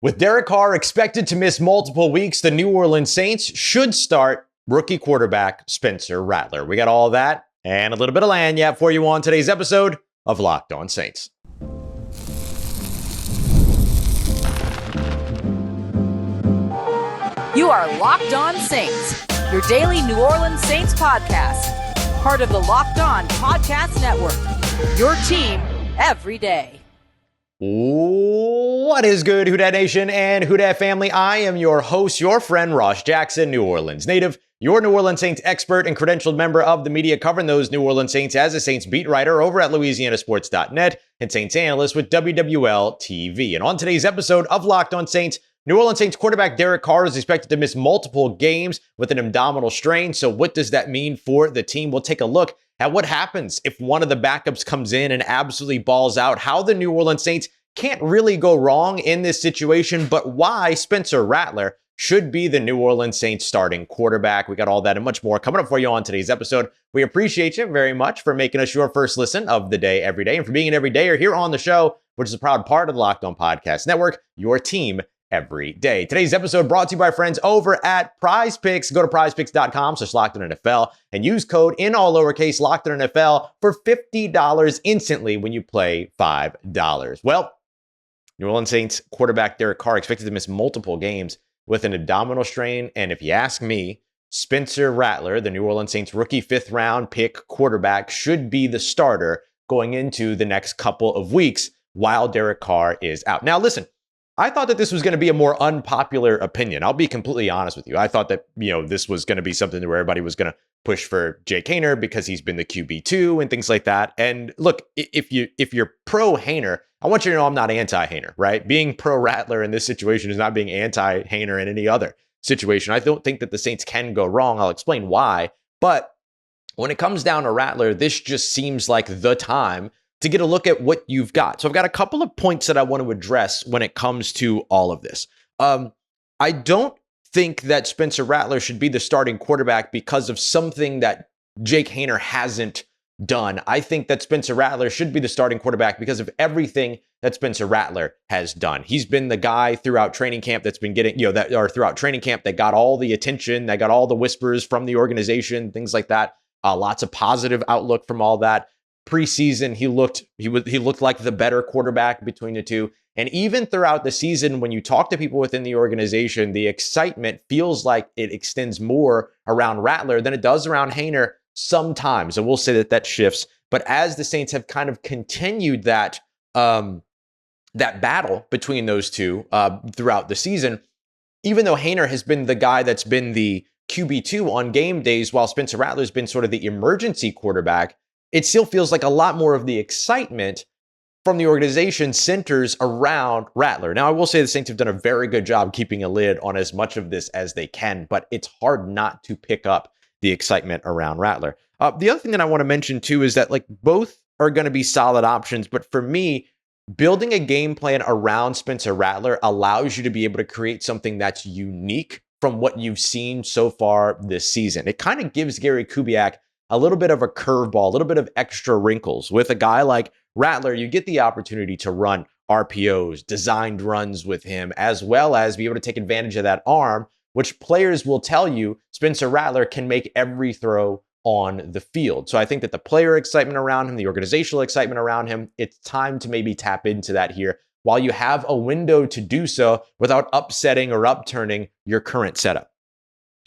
With Derek Carr expected to miss multiple weeks, the New Orleans Saints should start rookie quarterback Spencer Rattler. We got all that and a little bit of lagniappe for you on today's episode of Locked On Saints. You are Locked On Saints, your daily New Orleans Saints podcast. Part of the Locked On Podcast Network, your team every day. What is good, Who Dat Nation and Who Dat family? I am your host, your friend Ross Jackson, New Orleans native, your New Orleans Saints expert and credentialed member of the media covering those New Orleans Saints as a Saints beat writer over at LouisianaSports.net and Saints analyst with WWL TV. And on today's episode of Locked On Saints, New Orleans Saints quarterback Derek Carr is expected to miss multiple games with an abdominal strain. So what does that mean for the team? We'll take a look at what happens if one of the backups comes in and absolutely balls out, how the New Orleans Saints can't really go wrong in this situation, but why Spencer Rattler should be the New Orleans Saints starting quarterback. We got all that and much more coming up for you on today's episode. We appreciate you very much for making us your first listen of the day every day and for being an everydayer here on the show, which is a proud part of the Locked On Podcast Network, your team every day. Today's episode brought to you by friends over at Prize Picks. Go to prizepicks.com/LockedOnNFL and use code in all lowercase LockedOnNFL for $50 instantly when you play $5. Well, New Orleans Saints quarterback Derek Carr expected to miss multiple games with an abdominal strain. And if you ask me, Spencer Rattler, the New Orleans Saints rookie 5th round pick quarterback, should be the starter going into the next couple of weeks while Derek Carr is out. Now, listen, I thought that this was going to be a more unpopular opinion. I'll be completely honest with you. I thought that, this was going to be something where everybody was going to push for Jake Haener because he's been the QB2 and things like that. And look, if you're pro Haener, I want you to know I'm not anti-Haener, right? Being pro Rattler in this situation is not being anti-Haener in any other situation. I don't think that the Saints can go wrong. I'll explain why. But when it comes down to Rattler, this just seems like the time to get a look at what you've got. So I've got a couple of points that I want to address when it comes to all of this. I don't think that Spencer Rattler should be the starting quarterback because of something that Jake Haener hasn't done. I think that Spencer Rattler should be the starting quarterback because of everything that Spencer Rattler has done. He's been the guy throughout training camp that's been getting, throughout training camp that got all the attention, that got all the whispers from the organization, things like that. Lots of positive outlook from all that. Preseason, he looked like the better quarterback between the two. And even throughout the season, when you talk to people within the organization, the excitement feels like it extends more around Rattler than it does around Haener sometimes. And we'll say that shifts. But as the Saints have kind of continued that battle between those two throughout the season, even though Haener has been the guy that's been the QB2 on game days, while Spencer Rattler's been sort of the emergency quarterback, it still feels like a lot more of the excitement from the organization centers around Rattler. Now, I will say the Saints have done a very good job keeping a lid on as much of this as they can, but it's hard not to pick up the excitement around Rattler. The other thing that I want to mention too is that both are going to be solid options, but for me, building a game plan around Spencer Rattler allows you to be able to create something that's unique from what you've seen so far this season. It kind of gives Gary Kubiak a little bit of a curveball, a little bit of extra wrinkles. With a guy like Rattler, you get the opportunity to run RPOs, designed runs with him, as well as be able to take advantage of that arm, which players will tell you Spencer Rattler can make every throw on the field. So I think that the player excitement around him, the organizational excitement around him, it's time to maybe tap into that here while you have a window to do so without upsetting or upturning your current setup.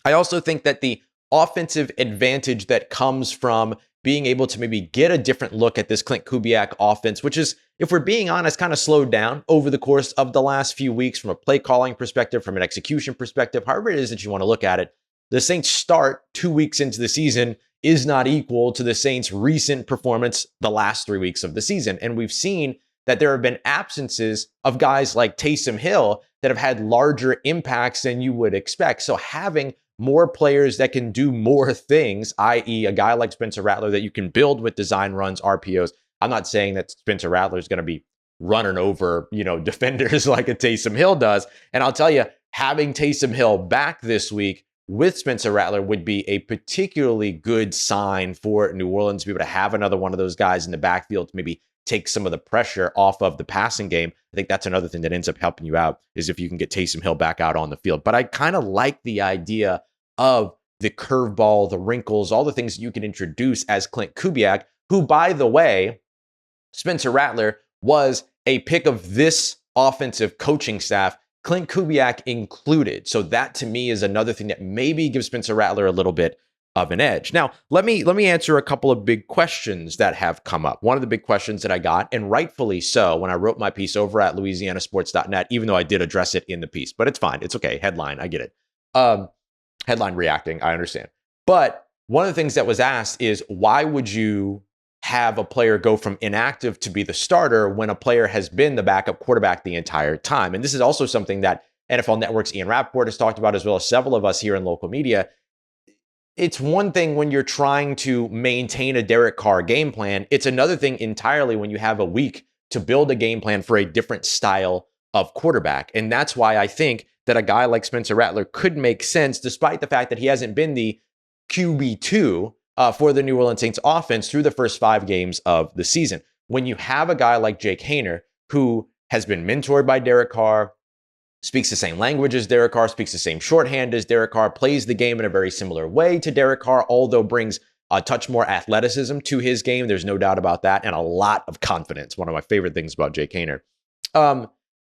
I also think that the offensive advantage that comes from being able to maybe get a different look at this Klint Kubiak offense, which is, if we're being honest, kind of slowed down over the course of the last few weeks from a play calling perspective, from an execution perspective, however it is that you want to look at it. The Saints start 2 weeks into the season is not equal to the Saints' recent performance the last 3 weeks of the season. And we've seen that there have been absences of guys like Taysom Hill that have had larger impacts than you would expect. So having more players that can do more things, i.e. a guy like Spencer Rattler that you can build with design runs, RPOs. I'm not saying that Spencer Rattler is going to be running over, defenders like a Taysom Hill does. And I'll tell you, having Taysom Hill back this week with Spencer Rattler would be a particularly good sign for New Orleans to be able to have another one of those guys in the backfield to maybe take some of the pressure off of the passing game. I think that's another thing that ends up helping you out is if you can get Taysom Hill back out on the field. But I kind of like the idea of the curveball, the wrinkles, all the things that you can introduce as Klint Kubiak, who, by the way, Spencer Rattler was a pick of this offensive coaching staff, Klint Kubiak included. So that to me is another thing that maybe gives Spencer Rattler a little bit of an edge. Now, let me answer a couple of big questions that have come up. One of the big questions that I got, and rightfully so, when I wrote my piece over at louisianasports.net, even though I did address it in the piece, but it's fine. It's okay. Headline, I get it. Headline reacting, I understand. But one of the things that was asked is, why would you have a player go from inactive to be the starter when a player has been the backup quarterback the entire time? And this is also something that NFL Network's Ian Rappaport has talked about, as well as several of us here in local media. It's one thing when you're trying to maintain a Derek Carr game plan. It's another thing entirely when you have a week to build a game plan for a different style of quarterback. And that's why I think that a guy like Spencer Rattler could make sense, despite the fact that he hasn't been the QB2 for the New Orleans Saints offense through the first 5 games of the season. When you have a guy like Jake Haener, who has been mentored by Derek Carr, speaks the same language as Derek Carr, speaks the same shorthand as Derek Carr, plays the game in a very similar way to Derek Carr, although brings a touch more athleticism to his game. There's no doubt about that, and a lot of confidence. One of my favorite things about Jake Haener.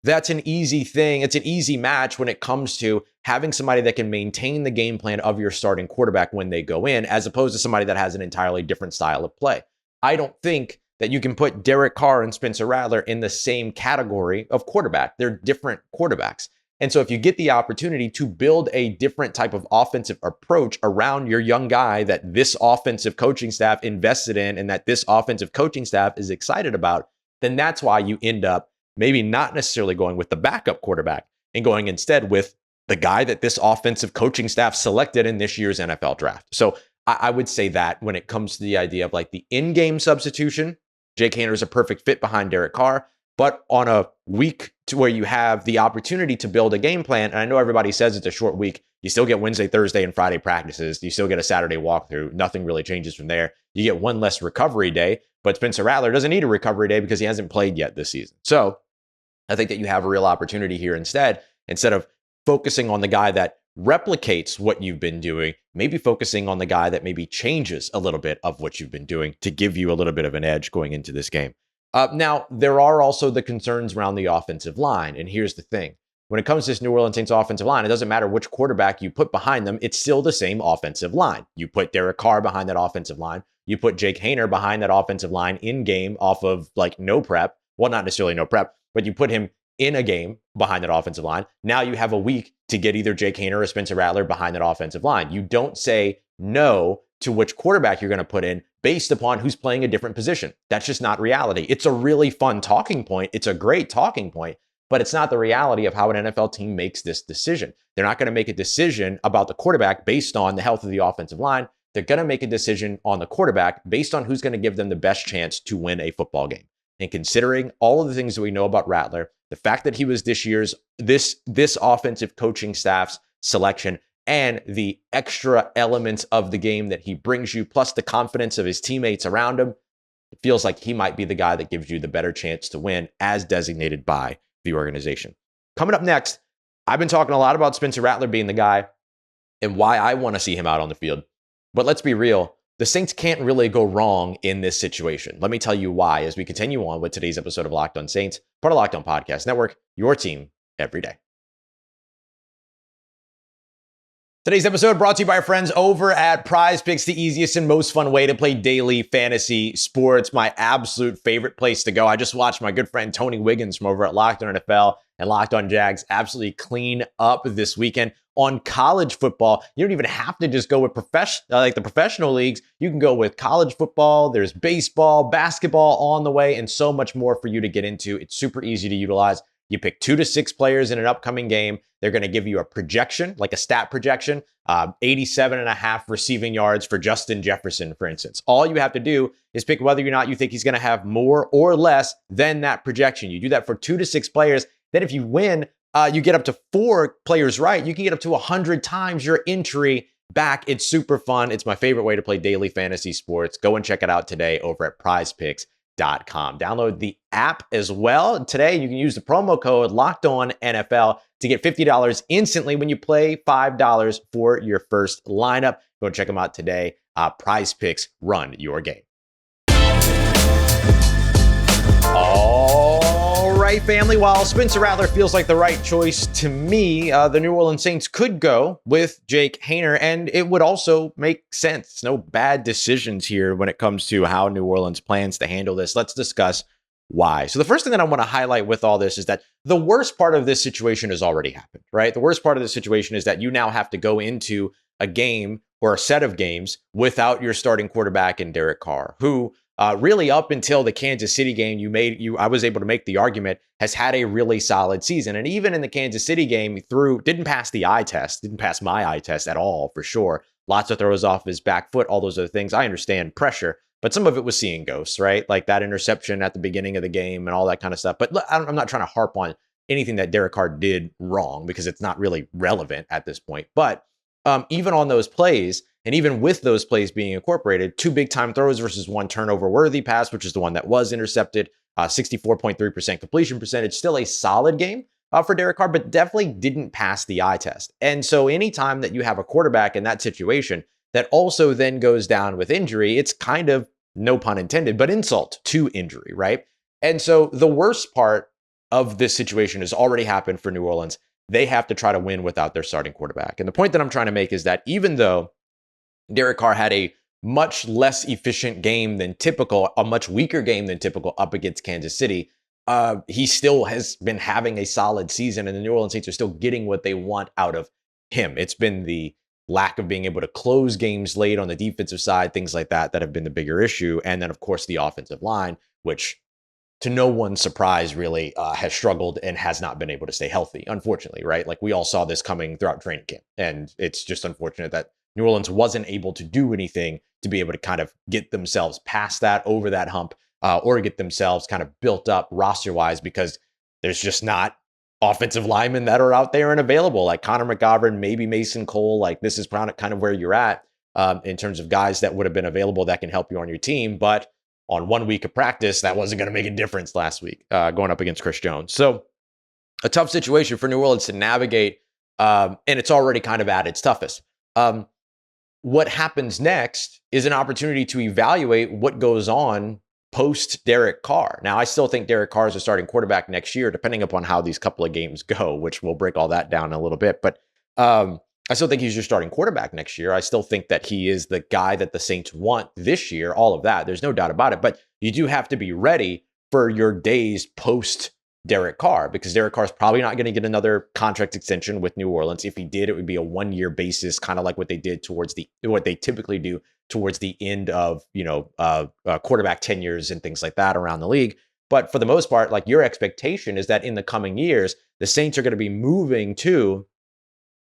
That's an easy thing. It's an easy match when it comes to having somebody that can maintain the game plan of your starting quarterback when they go in, as opposed to somebody that has an entirely different style of play. I don't think that you can put Derek Carr and Spencer Rattler in the same category of quarterback. They're different quarterbacks. And so if you get the opportunity to build a different type of offensive approach around your young guy that this offensive coaching staff invested in and that this offensive coaching staff is excited about, then that's why you end up maybe not necessarily going with the backup quarterback and going instead with the guy that this offensive coaching staff selected in this year's NFL draft. So I would say that when it comes to the idea of like the in-game substitution, Jake Haener is a perfect fit behind Derek Carr. But on a week to where you have the opportunity to build a game plan, and I know everybody says it's a short week, you still get Wednesday, Thursday, and Friday practices. You still get a Saturday walkthrough. Nothing really changes from there. You get one less recovery day, but Spencer Rattler doesn't need a recovery day because he hasn't played yet this season. So I think that you have a real opportunity here instead of focusing on the guy that replicates what you've been doing, maybe focusing on the guy that maybe changes a little bit of what you've been doing to give you a little bit of an edge going into this game. Now, there are also the concerns around the offensive line. And here's the thing. When it comes to this New Orleans Saints offensive line, it doesn't matter which quarterback you put behind them. It's still the same offensive line. You put Derek Carr behind that offensive line. You put Jake Haener behind that offensive line in game off of like no prep. Well, not necessarily no prep, but you put him in a game behind that offensive line. Now you have a week to get either Jake Haener or Spencer Rattler behind that offensive line. You don't say no to which quarterback you're going to put in based upon who's playing a different position. That's just not reality. It's a really fun talking point. It's a great talking point, but it's not the reality of how an NFL team makes this decision. They're not going to make a decision about the quarterback based on the health of the offensive line. They're going to make a decision on the quarterback based on who's going to give them the best chance to win a football game. And considering all of the things that we know about Rattler, the fact that he was this year's, this offensive coaching staff's selection, and the extra elements of the game that he brings you, plus the confidence of his teammates around him, it feels like he might be the guy that gives you the better chance to win as designated by the organization. Coming up next, I've been talking a lot about Spencer Rattler being the guy and why I want to see him out on the field. But let's be real, the Saints can't really go wrong in this situation. Let me tell you why as we continue on with today's episode of Locked On Saints, part of Locked On Podcast Network, your team every day. Today's episode brought to you by our friends over at Prize Picks, the easiest and most fun way to play daily fantasy sports. My absolute favorite place to go. I just watched my good friend Tony Wiggins from over at Locked On NFL and Locked On Jags absolutely clean up this weekend on college football. You don't even have to just go with the professional leagues. You can go with college football. There's baseball, basketball on the way, and so much more for you to get into. It's super easy to utilize. You pick 2 to 6 players in an upcoming game. They're going to give you a projection, like a stat projection, 87.5 receiving yards for Justin Jefferson, for instance. All you have to do is pick whether or not you think he's going to have more or less than that projection. You do that for 2 to 6 players. Then if you win, you get up to 4 players right. You can get up to 100 times your entry back. It's super fun. It's my favorite way to play daily fantasy sports. Go and check it out today over at Prize Picks, Download the app as well. Today, you can use the promo code LOCKEDONNFL to get $50 instantly when you play $5 for your first lineup. Go check them out today. Prize Picks, run your game. All right, family. While Spencer Rattler feels like the right choice to me, the New Orleans Saints could go with Jake Haener, and it would also make sense. No bad decisions here when it comes to how New Orleans plans to handle this. Let's discuss why. So the first thing that I want to highlight with all this is that the worst part of this situation has already happened, right? The worst part of this situation is that you now have to go into a game or a set of games without your starting quarterback in Derek Carr, who really up until the Kansas City game, I was able to make the argument, has had a really solid season. And even in the Kansas City game, didn't pass the eye test, didn't pass my eye test at all, for sure. Lots of throws off his back foot, all those other things. I understand pressure, but some of it was seeing ghosts, right? Like that interception at the beginning of the game and all that kind of stuff. But look, I'm not trying to harp on anything that Derek Carr did wrong because it's not really relevant at this point. But even on those plays, and even with those plays being incorporated, 2 big time throws versus 1 turnover worthy pass, which is the one that was intercepted, 64.3% completion percentage, still a solid game for Derek Carr, but definitely didn't pass the eye test. And so anytime that you have a quarterback in that situation that also then goes down with injury, it's kind of, no pun intended, but insult to injury, right? And so the worst part of this situation has already happened for New Orleans. They have to try to win without their starting quarterback. And the point that I'm trying to make is that even though Derek Carr had a much less efficient game than typical, a much weaker game than typical up against Kansas City, he still has been having a solid season, and the New Orleans Saints are still getting what they want out of him. It's been the lack of being able to close games late on the defensive side, things like that have been the bigger issue. And then, of course, the offensive line, which to no one's surprise really has struggled and has not been able to stay healthy, unfortunately, right? Like we all saw this coming throughout training camp, and it's just unfortunate that New Orleans wasn't able to do anything to be able to kind of get themselves past that, over that hump, or get themselves kind of built up roster-wise, because there's just not offensive linemen that are out there and available, like Connor McGovern, maybe Mason Cole. Like this is kind of where you're at in terms of guys that would have been available that can help you on your team. But on 1 week of practice, that wasn't going to make a difference last week going up against Chris Jones. So a tough situation for New Orleans to navigate, and it's already kind of at its toughest. What happens next is an opportunity to evaluate what goes on post Derek Carr. Now, I still think Derek Carr is a starting quarterback next year, depending upon how these couple of games go, which we'll break all that down in a little bit. But I still think he's your starting quarterback next year. I still think that he is the guy that the Saints want this year, all of that. There's no doubt about it. But you do have to be ready for your days post Derek Carr, because Derek Carr is probably not going to get another contract extension with New Orleans. If he did, it would be a 1-year basis, kind of like what they did what they typically do towards the end of, quarterback tenures and things like that around the league. But for the most part, like your expectation is that in the coming years, the Saints are going to be moving to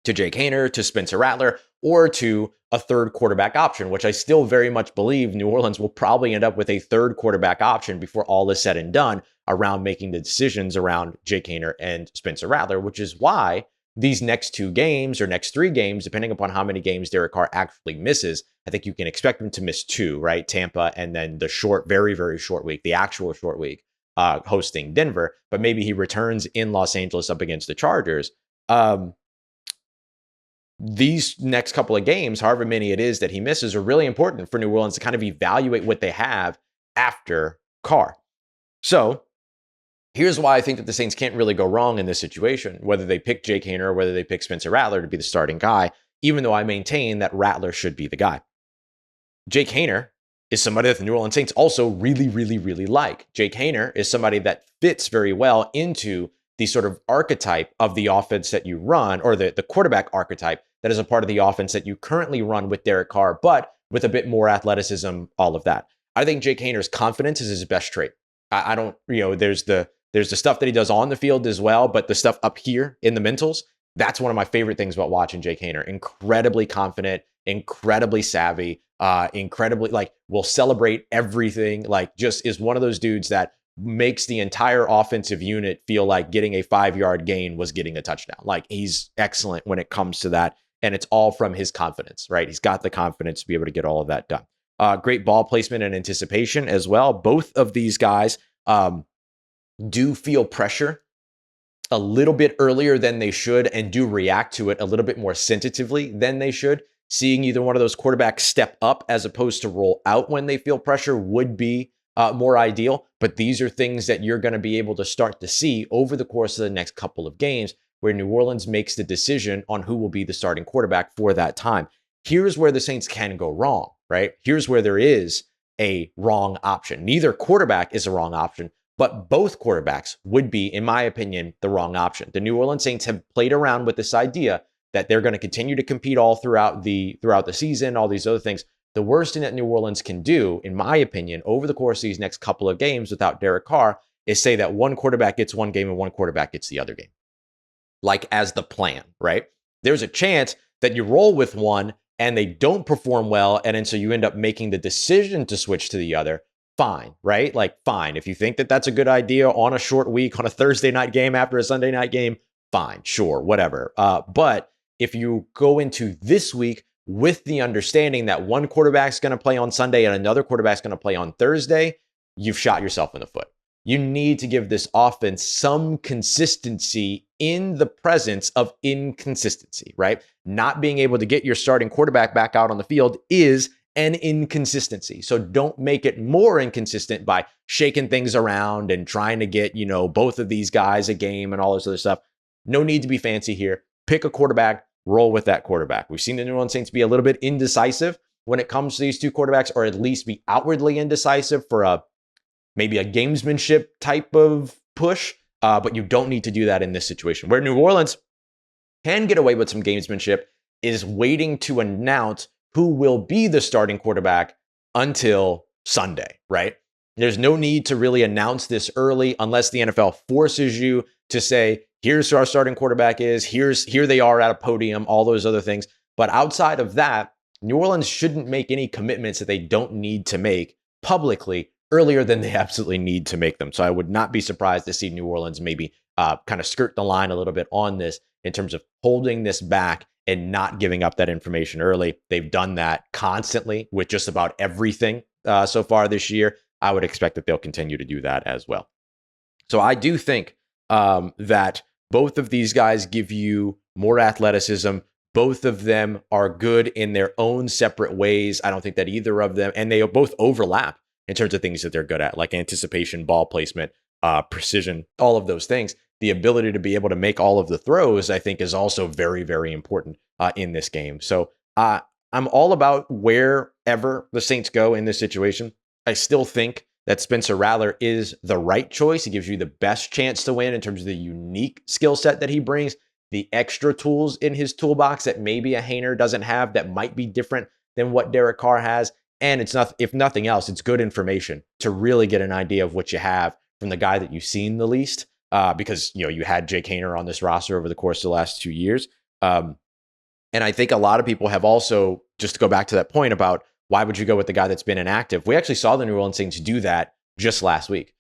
Jake Haener, to Spencer Rattler, or to a third quarterback option, which I still very much believe New Orleans will probably end up with a third quarterback option before all is said and done around making the decisions around Jake Haener and Spencer Rattler, which is why these next 2 games or next 3 games, depending upon how many games Derek Carr actually misses, I think you can expect him to miss 2, right? Tampa, and then the short, very, very short week, the actual short week, hosting Denver, but maybe he returns in Los Angeles up against the Chargers. These next couple of games, however many it is that he misses, are really important for New Orleans to kind of evaluate what they have after Carr. So here's why I think that the Saints can't really go wrong in this situation, whether they pick Jake Haener or whether they pick Spencer Rattler to be the starting guy, even though I maintain that Rattler should be the guy. Jake Haener is somebody that the New Orleans Saints also really, really, really like. Jake Haener is somebody that fits very well into the sort of archetype of the offense that you run, or the quarterback archetype that is a part of the offense that you currently run with Derek Carr, but with a bit more athleticism, all of that. I think Jake Haener's confidence is his best trait. I don't, there's the stuff that he does on the field as well, but the stuff up here in the mentals, that's one of my favorite things about watching Jake Haener. Incredibly confident, incredibly savvy, incredibly will celebrate everything. Just is one of those dudes that makes the entire offensive unit feel like getting a 5-yard gain was getting a touchdown. He's excellent when it comes to that. And it's all from his confidence, right? He's got the confidence to be able to get all of that done. great ball placement and anticipation as well. Both of these guys do feel pressure a little bit earlier than they should and do react to it a little bit more sensitively than they should. Seeing either one of those quarterbacks step up as opposed to roll out when they feel pressure would be more ideal. But these are things that you're going to be able to start to see over the course of the next couple of games where New Orleans makes the decision on who will be the starting quarterback for that time. Here's where the Saints can go wrong, right? Here's where there is a wrong option. Neither quarterback is a wrong option, but both quarterbacks would be, in my opinion, the wrong option. The New Orleans Saints have played around with this idea that they're going to continue to compete all throughout the season, all these other things. The worst thing that New Orleans can do, in my opinion, over the course of these next couple of games without Derek Carr is say that one quarterback gets one game and one quarterback gets the other game. Like as the plan, right? There's a chance that you roll with one and they don't perform well, and then so you end up making the decision to switch to the other. Fine, right? Like fine. If you think that that's a good idea on a short week, on a Thursday night game after a Sunday night game, fine, sure, whatever. But if you go into this week with the understanding that one quarterback's going to play on Sunday and another quarterback's going to play on Thursday, you've shot yourself in the foot. You need to give this offense some consistency in the presence of inconsistency, right? Not being able to get your starting quarterback back out on the field is an inconsistency. So don't make it more inconsistent by shaking things around and trying to get, both of these guys a game and all this other stuff. No need to be fancy here. Pick a quarterback, roll with that quarterback. We've seen the New Orleans Saints be a little bit indecisive when it comes to these two quarterbacks, or at least be outwardly indecisive for maybe a gamesmanship type of push. But you don't need to do that in this situation. Where New Orleans can get away with some gamesmanship is waiting to announce who will be the starting quarterback until Sunday, right? There's no need to really announce this early unless the NFL forces you to say, here's who our starting quarterback is, here they are at a podium, all those other things. But outside of that, New Orleans shouldn't make any commitments that they don't need to make publicly earlier than they absolutely need to make them. So I would not be surprised to see New Orleans maybe kind of skirt the line a little bit on this in terms of holding this back and not giving up that information early. They've done that constantly with just about everything so far this year. I would expect that they'll continue to do that as well. So I do think that both of these guys give you more athleticism. Both of them are good in their own separate ways. I don't think that either of them, and they both overlap in terms of things that they're good at, like anticipation, ball placement, precision, all of those things. The ability to be able to make all of the throws, I think, is also very, very important in this game. So I'm all about wherever the Saints go in this situation. I still think that Spencer Rattler is the right choice. He gives you the best chance to win in terms of the unique skill set that he brings, the extra tools in his toolbox that maybe a Haener doesn't have that might be different than what Derek Carr has. And it's not, if nothing else, it's good information to really get an idea of what you have from the guy that you've seen the least. Because you had Jake Haener on this roster over the course of the last 2 years. And I think a lot of people have also, just to go back to that point about why would you go with the guy that's been inactive? We actually saw the New Orleans Saints do that just last week.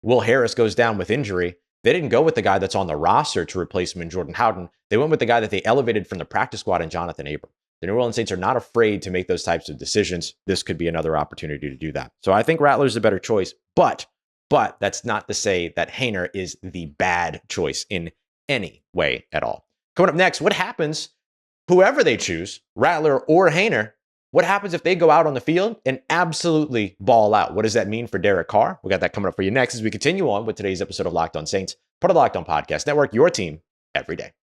Will Harris goes down with injury. They didn't go with the guy that's on the roster to replace him in Jordan Howden. They went with the guy that they elevated from the practice squad in Jonathan Abram. The New Orleans Saints are not afraid to make those types of decisions. This could be another opportunity to do that. So I think Rattler's a better choice, but that's not to say that Haener is the bad choice in any way at all. Coming up next, what happens, whoever they choose, Rattler or Haener, what happens if they go out on the field and absolutely ball out? What does that mean for Derek Carr? We got that coming up for you next as we continue on with today's episode of Locked On Saints, part of the Locked On Podcast Network, your team every day.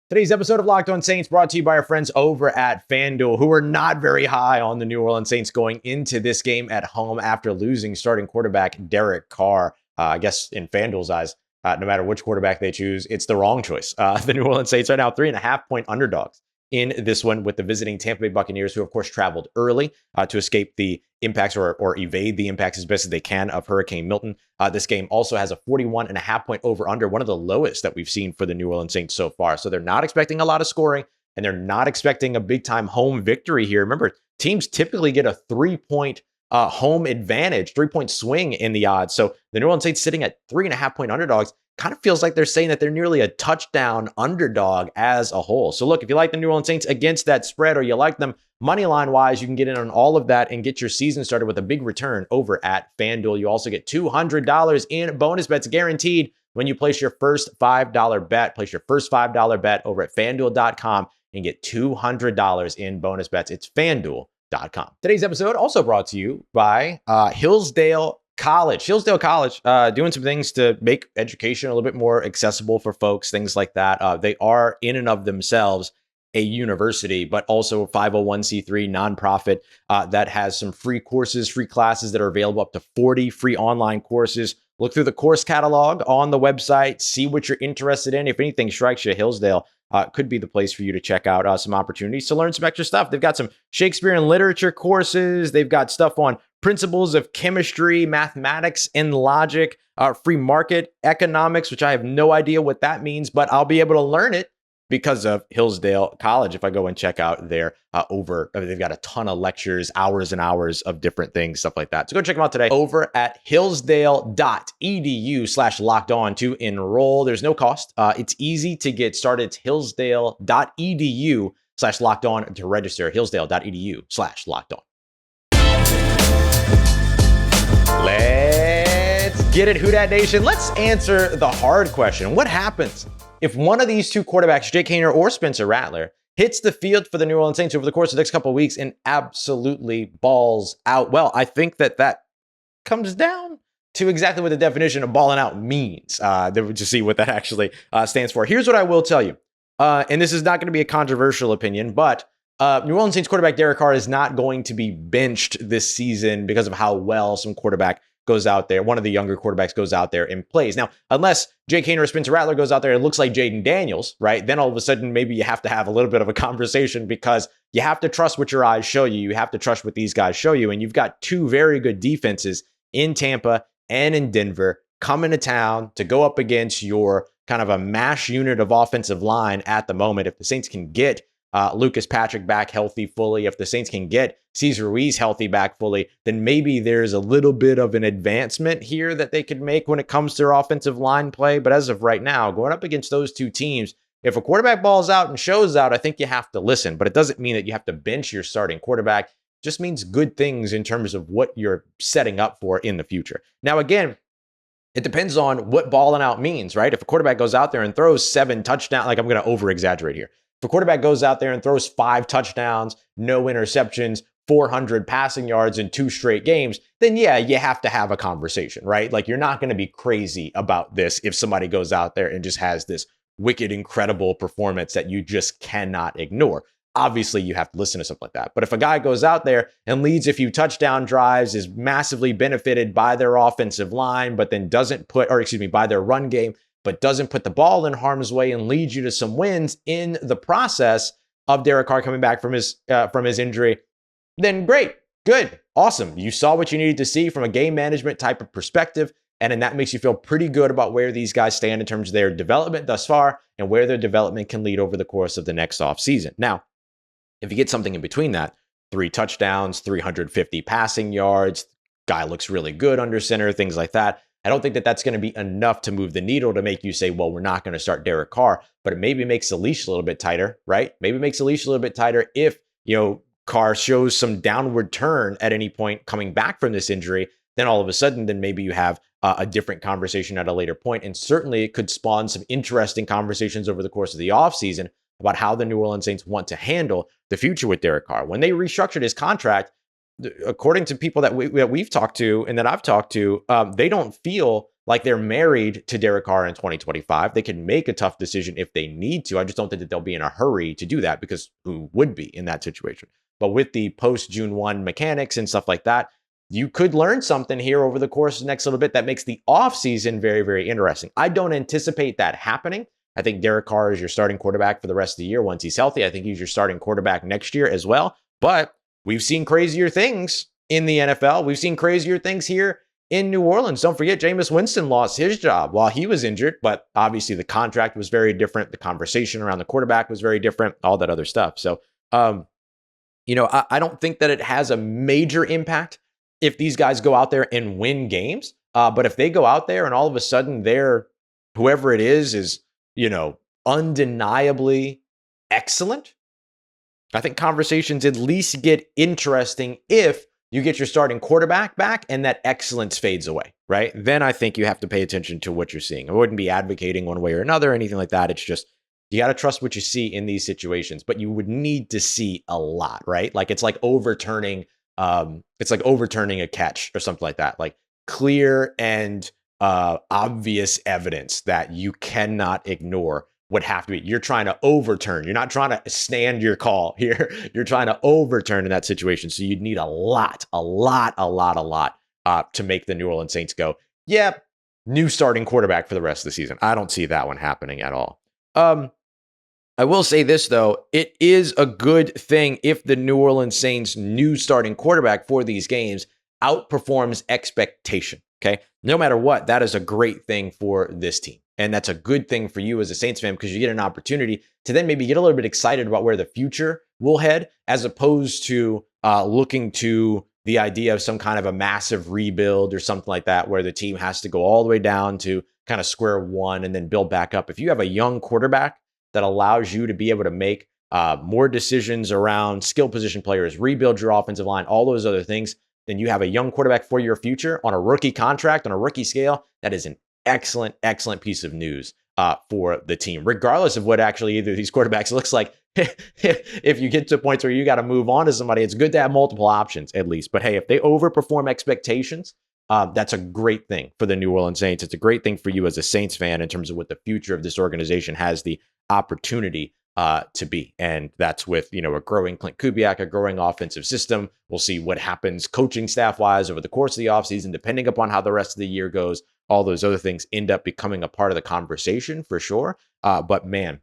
Today's episode of Locked On Saints brought to you by our friends over at FanDuel, who are not very high on the New Orleans Saints going into this game at home after losing starting quarterback Derek Carr. I guess in FanDuel's eyes, no matter which quarterback they choose, it's the wrong choice. The New Orleans Saints are now 3.5-point underdogs in this one with the visiting Tampa Bay Buccaneers, who of course traveled early to escape the impacts or evade the impacts as best as they can of Hurricane Milton. This game also has a 41.5-point over-under, one of the lowest that we've seen for the New Orleans Saints so far. So they're not expecting a lot of scoring, and they're not expecting a big-time home victory here. Remember, teams typically get a 3-point home advantage, 3-point swing in the odds. So the New Orleans Saints sitting at 3.5-point underdogs kind of feels like they're saying that they're nearly a touchdown underdog as a whole. So look, if you like the New Orleans Saints against that spread, or you like them money line wise, you can get in on all of that and get your season started with a big return over at FanDuel. You also get $200 in bonus bets guaranteed when you place your first $5 bet. Place your first $5 bet over at FanDuel.com and get $200 in bonus bets. It's FanDuel.com. Today's episode also brought to you by Hillsdale College. Hillsdale College doing some things to make education a little bit more accessible for folks, things like that. They are in and of themselves a university, but also a 501c3 nonprofit that has some free courses, free classes that are available, up to 40 free online courses. Look through the course catalog on the website, see what you're interested in. If anything strikes you, Hillsdale could be the place for you to check out some opportunities to learn some extra stuff. They've got some Shakespeare and literature courses. They've got stuff on principles of chemistry, mathematics, and logic, free market economics, which I have no idea what that means, but I'll be able to learn it because of Hillsdale College if I go and check out their they've got a ton of lectures, hours and hours of different things, stuff like that. So go check them out today over at hillsdale.edu/lockedon to enroll. There's no cost. It's easy to get started. It's hillsdale.edu/lockedon to register. Hillsdale.edu/lockedon. Let's get it, Who Dat Nation. Let's answer the hard question. What happens if one of these two quarterbacks, Jake Haener or Spencer Rattler, hits the field for the New Orleans Saints over the course of the next couple of weeks and absolutely balls out? Well, I think that comes down to exactly what the definition of balling out means, to see what that actually stands for. Here's what I will tell you, and this is not going to be a controversial opinion, but New Orleans Saints quarterback Derek Carr is not going to be benched this season because of how well some quarterback goes out there. One of the younger quarterbacks goes out there and plays. Now, unless Jake Haener or Spencer Rattler goes out there and looks like Jaden Daniels, right? Then all of a sudden, maybe you have to have a little bit of a conversation, because you have to trust what your eyes show you. You have to trust what these guys show you. And you've got two very good defenses in Tampa and in Denver coming to town to go up against your kind of a mash unit of offensive line at the moment. If the Saints can get Lucas Patrick back healthy fully, if the Saints can get Cesar Ruiz healthy back fully, then maybe there's a little bit of an advancement here that they could make when it comes to their offensive line play. But as of right now, going up against those two teams, if a quarterback balls out and shows out, I think you have to listen. But it doesn't mean that you have to bench your starting quarterback. It just means good things in terms of what you're setting up for in the future. Now, again, it depends on what balling out means, right? If a quarterback goes out there and throws 7 touchdowns, like, I'm going to over exaggerate here. If a quarterback goes out there and throws 5 touchdowns, no interceptions, 400 passing yards in 2 straight games, then yeah, you have to have a conversation, right? Like, you're not going to be crazy about this if somebody goes out there and just has this wicked, incredible performance that you just cannot ignore. Obviously, you have to listen to something like that. But if a guy goes out there and leads a few touchdown drives, is massively benefited by their offensive line, but then by their run game, but doesn't put the ball in harm's way and leads you to some wins in the process of Derek Carr coming back from his injury, then great, good, awesome. You saw what you needed to see from a game management type of perspective, and then that makes you feel pretty good about where these guys stand in terms of their development thus far and where their development can lead over the course of the next offseason. Now, if you get something in between that, 3 touchdowns, 350 passing yards, guy looks really good under center, things like that, I don't think that that's going to be enough to move the needle to make you say, well, we're not going to start Derek Carr, but it maybe makes the leash a little bit tighter, right? Maybe it makes the leash a little bit tighter if, Carr shows some downward turn at any point coming back from this injury. Then all of a sudden, then maybe you have a different conversation at a later point. And certainly it could spawn some interesting conversations over the course of the offseason about how the New Orleans Saints want to handle the future with Derek Carr. When they restructured his contract, according to people that we've talked to and that I've talked to, they don't feel like they're married to Derek Carr in 2025. They can make a tough decision if they need to. I just don't think that they'll be in a hurry to do that, because who would be in that situation? But with the post-June 1 mechanics and stuff like that, you could learn something here over the course of the next little bit that makes the offseason very, very interesting. I don't anticipate that happening. I think Derek Carr is your starting quarterback for the rest of the year once he's healthy. I think he's your starting quarterback next year as well. But we've seen crazier things in the NFL. We've seen crazier things here in New Orleans. Don't forget, Jameis Winston lost his job while he was injured, but obviously the contract was very different. The conversation around the quarterback was very different, all that other stuff. So, I don't think that it has a major impact if these guys go out there and win games. But if they go out there and all of a sudden they're whoever it is, undeniably excellent, I think conversations at least get interesting if you get your starting quarterback back and that excellence fades away, right? Then I think you have to pay attention to what you're seeing. I wouldn't be advocating one way or another or anything like that. It's just, you got to trust what you see in these situations, but you would need to see a lot, right? Like it's like overturning a catch or something like that. Like clear and obvious evidence that you cannot ignore would have to be. You're trying to overturn. You're not trying to stand your call here. You're trying to overturn in that situation. So you'd need a lot to make the New Orleans Saints go, yeah, new starting quarterback for the rest of the season. I don't see that one happening at all. I will say this, though. It is a good thing if the New Orleans Saints' new starting quarterback for these games outperforms expectation. Okay. No matter what, that is a great thing for this team. And that's a good thing for you as a Saints fan because you get an opportunity to then maybe get a little bit excited about where the future will head, as opposed to looking to the idea of some kind of a massive rebuild or something like that, where the team has to go all the way down to kind of square one and then build back up. If you have a young quarterback that allows you to be able to make more decisions around skill position players, rebuild your offensive line, all those other things, then you have a young quarterback for your future on a rookie contract, on a rookie scale. That is an excellent piece of news for the team, regardless of what actually either of these quarterbacks looks like. If you get to points where you got to move on to somebody, it's good to have multiple options at least. But hey, if they overperform expectations, that's a great thing for the New Orleans Saints. It's a great thing for you as a Saints fan in terms of what the future of this organization has the opportunity to be. And that's with, a growing Klint Kubiak, a growing offensive system. We'll see what happens coaching staff wise over the course of the offseason, depending upon how the rest of the year goes. All those other things end up becoming a part of the conversation for sure. But man,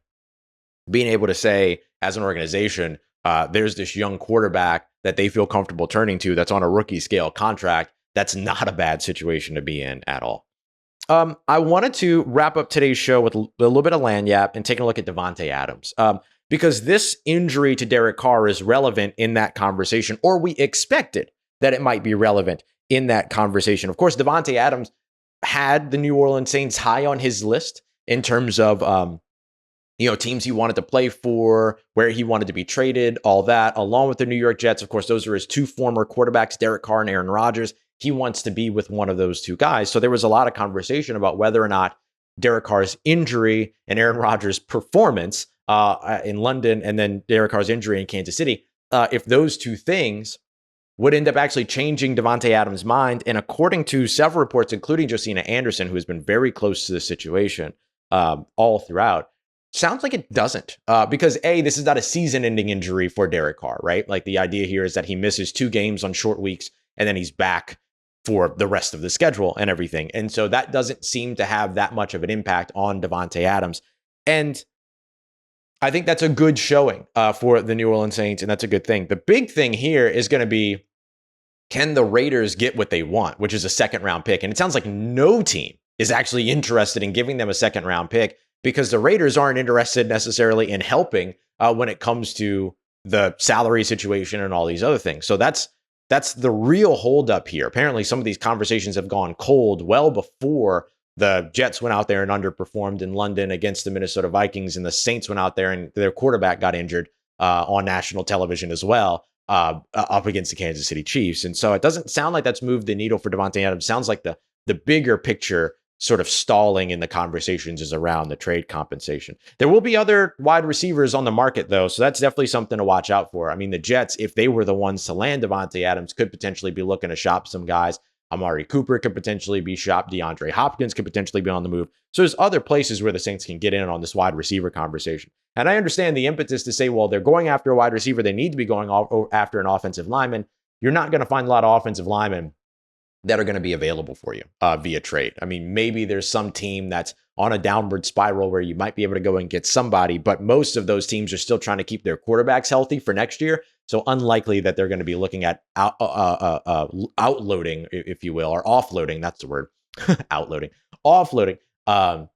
being able to say as an organization, there's this young quarterback that they feel comfortable turning to that's on a rookie scale contract, that's not a bad situation to be in at all. I wanted to wrap up today's show with a little bit of lagniappe and taking a look at Davante Adams, because this injury to Derek Carr is relevant in that conversation, or we expected that it might be relevant in that conversation. Of course, Davante Adams had the New Orleans Saints high on his list in terms of teams he wanted to play for, where he wanted to be traded, all that, along with the New York Jets. Of course, those are his two former quarterbacks, Derek Carr and Aaron Rodgers. He wants to be with one of those two guys. So there was a lot of conversation about whether or not Derek Carr's injury and Aaron Rodgers' performance in London, and then Derek Carr's injury in Kansas City, if those two things would end up actually changing Davante Adams' mind. And according to several reports, including Josina Anderson, who has been very close to the situation all throughout, sounds like it doesn't, because this is not a season-ending injury for Derek Carr, right? Like the idea here is that he misses 2 games on short weeks and then he's back for the rest of the schedule and everything. And so that doesn't seem to have that much of an impact on Davante Adams. And I think that's a good showing for the New Orleans Saints, and that's a good thing. The big thing here is going to be, can the Raiders get what they want, which is a second-round pick? And it sounds like no team is actually interested in giving them a second-round pick, because the Raiders aren't interested necessarily in helping when it comes to the salary situation and all these other things. So that's the real holdup here. Apparently, some of these conversations have gone cold well before the Jets went out there and underperformed in London against the Minnesota Vikings, and the Saints went out there and their quarterback got injured on national television as well, up against the Kansas City Chiefs. And so it doesn't sound like that's moved the needle for Davante Adams. Sounds like the bigger picture sort of stalling in the conversations is around the trade compensation. There will be other wide receivers on the market, though, so that's definitely something to watch out for. I mean, the Jets, if they were the ones to land Davante Adams, could potentially be looking to shop some guys. Amari Cooper could potentially be shopped. DeAndre Hopkins could potentially be on the move. So there's other places where the Saints can get in on this wide receiver conversation. And I understand the impetus to say, well, they're going after a wide receiver. They need to be going after an offensive lineman. You're not going to find a lot of offensive linemen that are going to be available for you via trade. I mean, maybe there's some team that's on a downward spiral where you might be able to go and get somebody, but most of those teams are still trying to keep their quarterbacks healthy for next year. So unlikely that they're going to be looking at outloading, if you will, or offloading. That's the word. Offloading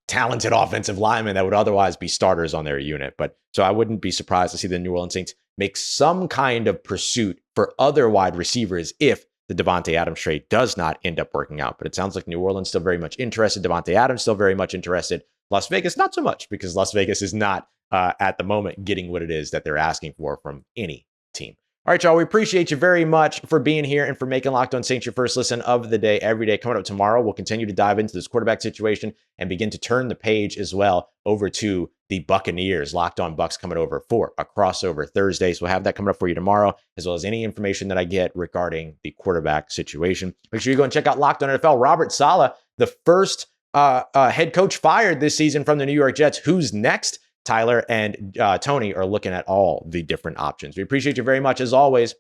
talented offensive linemen that would otherwise be starters on their unit. But so I wouldn't be surprised to see the New Orleans Saints make some kind of pursuit for other wide receivers if the Davante Adams trade does not end up working out. But it sounds like New Orleans still very much interested. Davante Adams still very much interested. Las Vegas, not so much, because Las Vegas is not at the moment getting what it is that they're asking for from any team. All right, y'all, we appreciate you very much for being here and for making Locked On Saints your first listen of the day every day. Coming up tomorrow, we'll continue to dive into this quarterback situation and begin to turn the page as well over to the Buccaneers. Locked On Bucs coming over for a crossover Thursday. So we'll have that coming up for you tomorrow, as well as any information that I get regarding the quarterback situation. Make sure you go and check out Locked On NFL. Robert Saleh, the first head coach fired this season from the New York Jets. Who's next? Tyler and Tony are looking at all the different options. We appreciate you very much, as always,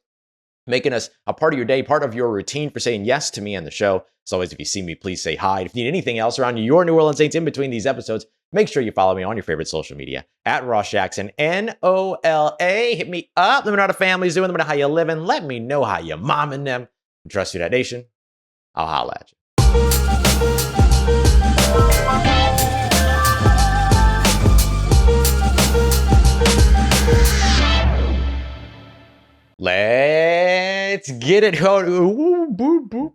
making us a part of your day, part of your routine, for saying yes to me and the show. As always, if you see me, please say hi. If you need anything else around your New Orleans Saints in between these episodes, make sure you follow me on your favorite social media at Ross Jackson, NOLA. Hit me up. Let me know how the family's doing. Let me know how you're living. Let me know how you're momming them. Trust you, that nation. I'll holla at you. Let's get it. Ooh, boop, boop.